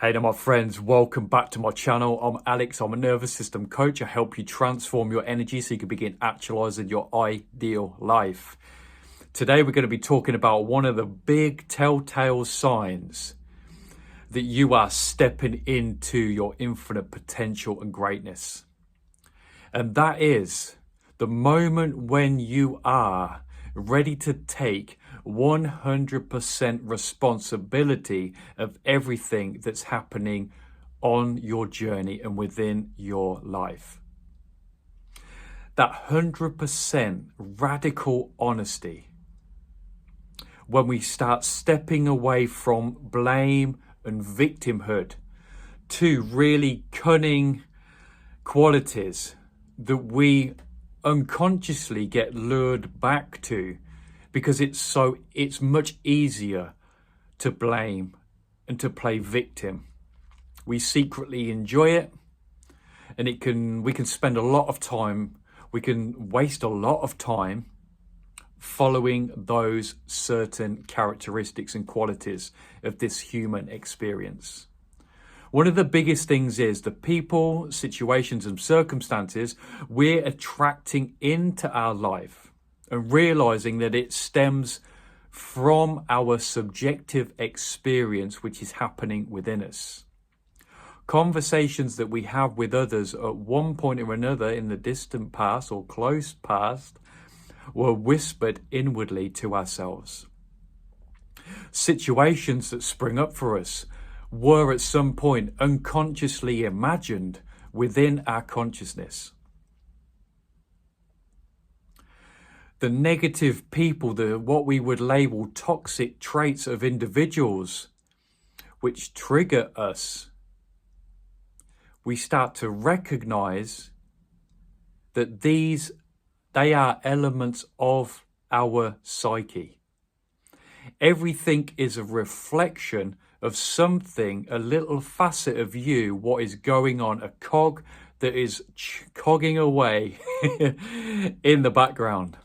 Hey there, my friends, welcome back to my channel. I'm Alex, I'm a nervous system coach. I help you transform your energy so you can begin actualizing your ideal life. Today we're going to be talking about one of the big telltale signs that you are stepping into your infinite potential and greatness. And that is the moment when you are ready to take 100% responsibility of everything that's happening on your journey and within your life. That 100% radical honesty, when we start stepping away from blame and victimhood to really cunning qualities that we unconsciously get lured back to, because it's much easier to blame and to play victim. We secretly enjoy it, and we can spend a lot of time, we can waste a lot of time following those certain characteristics and qualities of this human experience. One of the biggest things is the people, situations, and circumstances we're attracting into our life, and realizing that it stems from our subjective experience, which is happening within us. Conversations that we have with others at one point or another in the distant past or close past were whispered inwardly to ourselves. Situations that spring up for us were at some point unconsciously imagined within our consciousness. The negative people, what we would label toxic traits of individuals which trigger us, we start to recognize that they are elements of our psyche. Everything is a reflection of something, a little facet of you, what is going on, a cog that is cogging away in the background.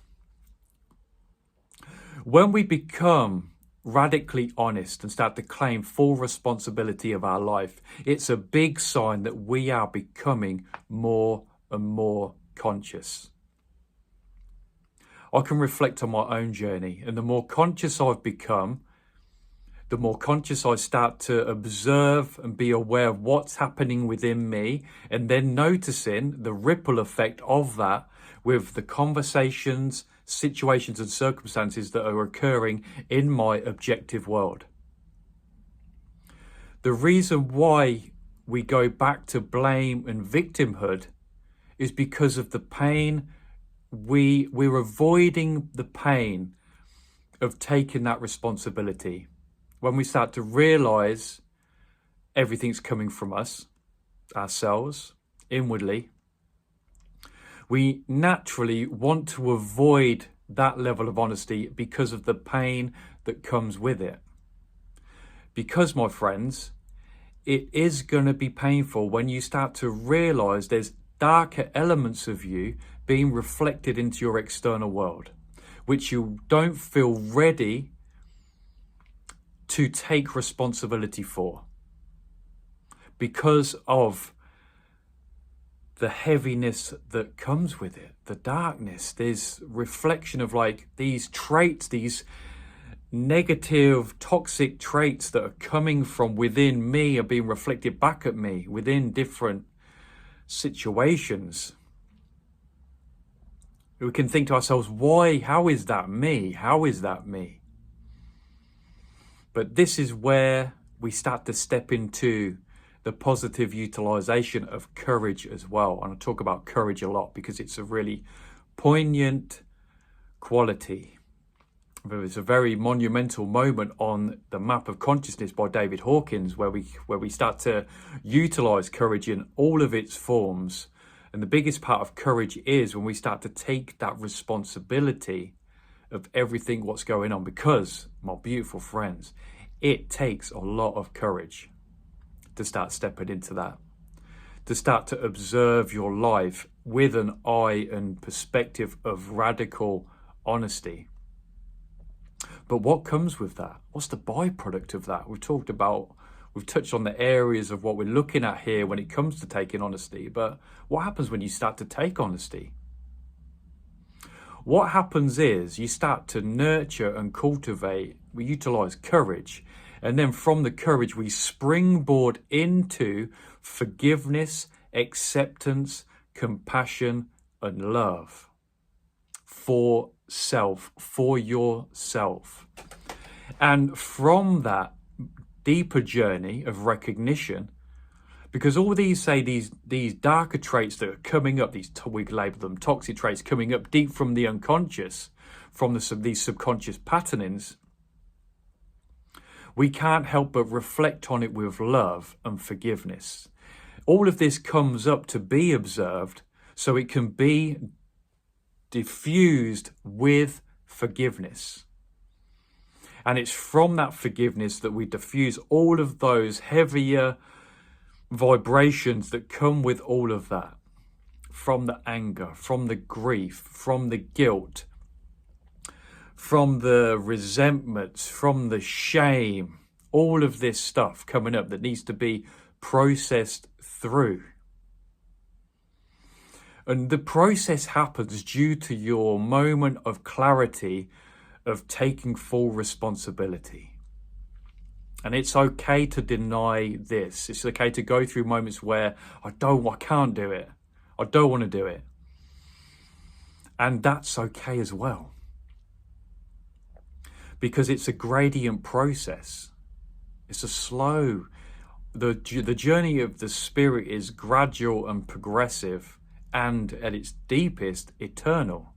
When we become radically honest and start to claim full responsibility of our life, it's a big sign that we are becoming more and more conscious. I can reflect on my own journey, and the more conscious I've become, the more conscious I start to observe and be aware of what's happening within me, and then noticing the ripple effect of that with the conversations, situations, and circumstances that are occurring in my objective world. The reason why we go back to blame and victimhood is because of the pain. We're avoiding the pain of taking that responsibility. When we start to realize everything's coming from us, ourselves, inwardly, we naturally want to avoid that level of honesty because of the pain that comes with it. Because, my friends, it is going to be painful when you start to realize there's darker elements of you being reflected into your external world, which you don't feel ready to take responsibility for because of the heaviness that comes with it, the darkness. There's reflection of like these traits, these negative, toxic traits that are coming from within me are being reflected back at me within different situations. We can think to ourselves, why? How is that me? How is that me? But this is where we start to step into the positive utilization of courage as well. And I talk about courage a lot because it's a really poignant quality. There's a very monumental moment on the Map of Consciousness by David Hawkins where we start to utilize courage in all of its forms. And the biggest part of courage is when we start to take that responsibility of everything what's going on, because, my beautiful friends, it takes a lot of courage to start stepping into that, to start to observe your life with an eye and perspective of radical honesty. But what comes with that? What's the byproduct of that? We talked about We've touched on the areas of what we're looking at here when it comes to taking honesty. But what happens when you start to take honesty? What happens is you start to nurture and cultivate, we utilize courage. And then from the courage, we springboard into forgiveness, acceptance, compassion, and love for self, for yourself. And from that deeper journey of recognition, because all these darker traits that are coming up, we label them toxic traits coming up deep from the unconscious, from these subconscious patternings, we can't help but reflect on it with love and forgiveness. All of this comes up to be observed so it can be diffused with forgiveness. And it's from that forgiveness that we diffuse all of those heavier vibrations that come with all of that. From the anger, from the grief, from the guilt, from the resentments, from the shame, all of this stuff coming up that needs to be processed through. And the process happens due to your moment of clarity of taking full responsibility. And it's okay to deny this. It's okay to go through moments where I can't do it. I don't want to do it. And that's okay as well. Because it's a gradient process. It's a slow, the journey of the spirit is gradual and progressive, and at its deepest, eternal.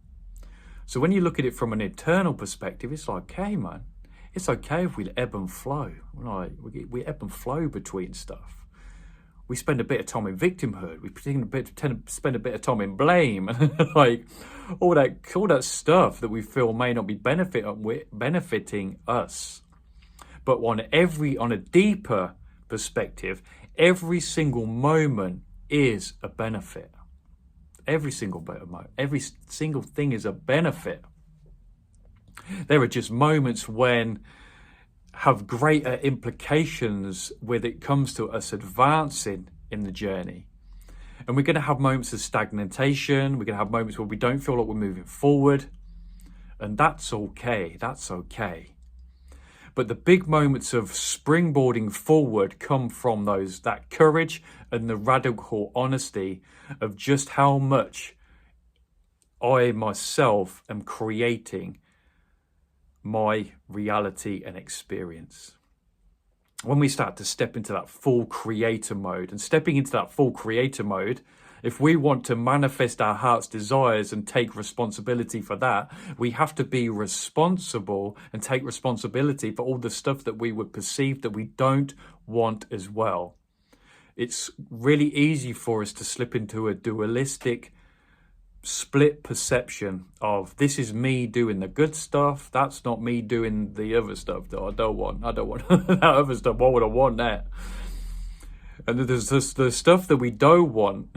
So when you look at it from an eternal perspective, it's like, okay, man, it's okay if we ebb and flow. Like we ebb and flow between stuff. We spend a bit of time in victimhood. We tend to spend a bit of time in blame, like all that stuff that we feel may not be benefiting us. But on a deeper perspective, every single moment is a benefit. Every single bit of moment, every single thing is a benefit. There are just moments when have greater implications when it comes to us advancing in the journey. And we're going to have moments of stagnation. We're going to have moments where we don't feel like we're moving forward. And that's okay. That's okay. But the big moments of springboarding forward come from that courage and the radical honesty of just how much I myself am creating my reality and experience. When we start to step into that full creator mode, and stepping into that full creator mode, if we want to manifest our heart's desires and take responsibility for that, we have to be responsible and take responsibility for all the stuff that we would perceive that we don't want as well. It's really easy for us to slip into a dualistic split perception of this is me doing the good stuff, that's not me doing the other stuff that I don't want that other stuff. Why would I want that? And there's the stuff that we don't want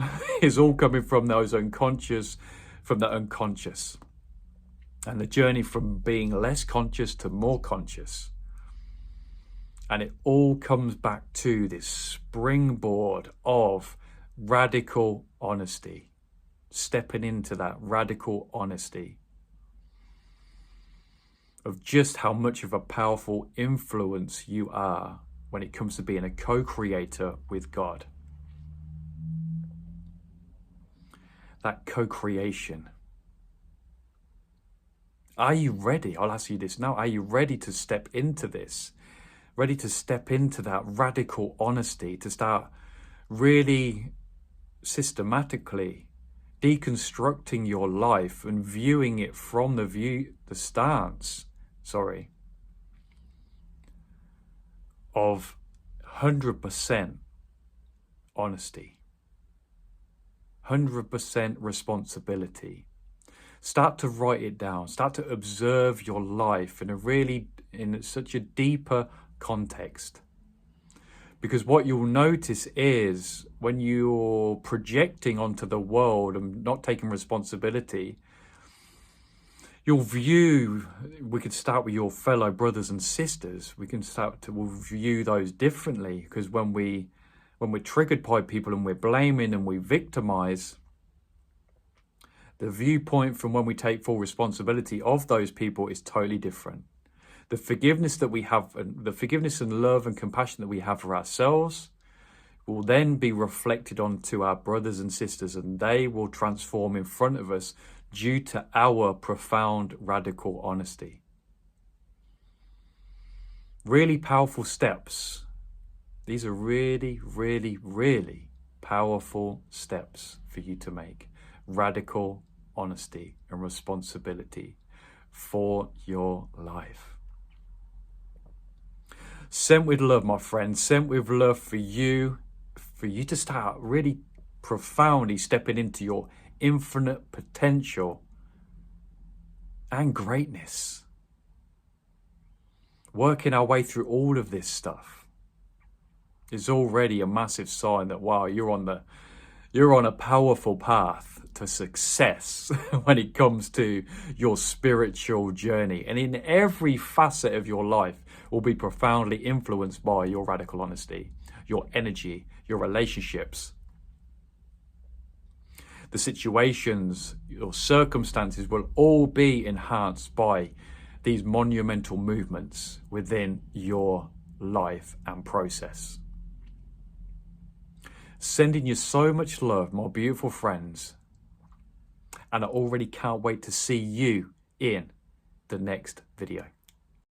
is all coming from that unconscious. And the journey from being less conscious to more conscious. And it all comes back to this springboard of radical honesty. Stepping into that radical honesty of just how much of a powerful influence you are when it comes to being a co-creator with God. That co-creation. Are you ready? I'll ask you this now. Are you ready to step into this? Ready to step into that radical honesty, to start really systematically deconstructing your life and viewing it from the stance of 100% honesty, 100% responsibility. Start to write it down. Start to observe your life in such a deeper context. Because what you'll notice is when you're projecting onto the world and not taking responsibility, Your view, we could start with your fellow brothers and sisters. We can start to view those differently, because when we're triggered by people and we're blaming and we victimize, the viewpoint from when we take full responsibility of those people is totally different. The forgiveness that we have, the forgiveness and love and compassion that we have for ourselves, will then be reflected onto our brothers and sisters, and they will transform in front of us due to our profound, radical honesty. Really powerful steps. These are really, really, really powerful steps for you to make. Radical honesty and responsibility for your life. Sent with love, my friend. Sent with love for you to start really profoundly stepping into your infinite potential and greatness. Working our way through all of this stuff is already a massive sign that, wow, you're on a powerful path to success when it comes to your spiritual journey. And in every facet of your life will be profoundly influenced by your radical honesty, your energy, your relationships. The situations, your circumstances will all be enhanced by these monumental movements within your life and process. Sending you so much love, my beautiful friends. And I already can't wait to see you in the next video.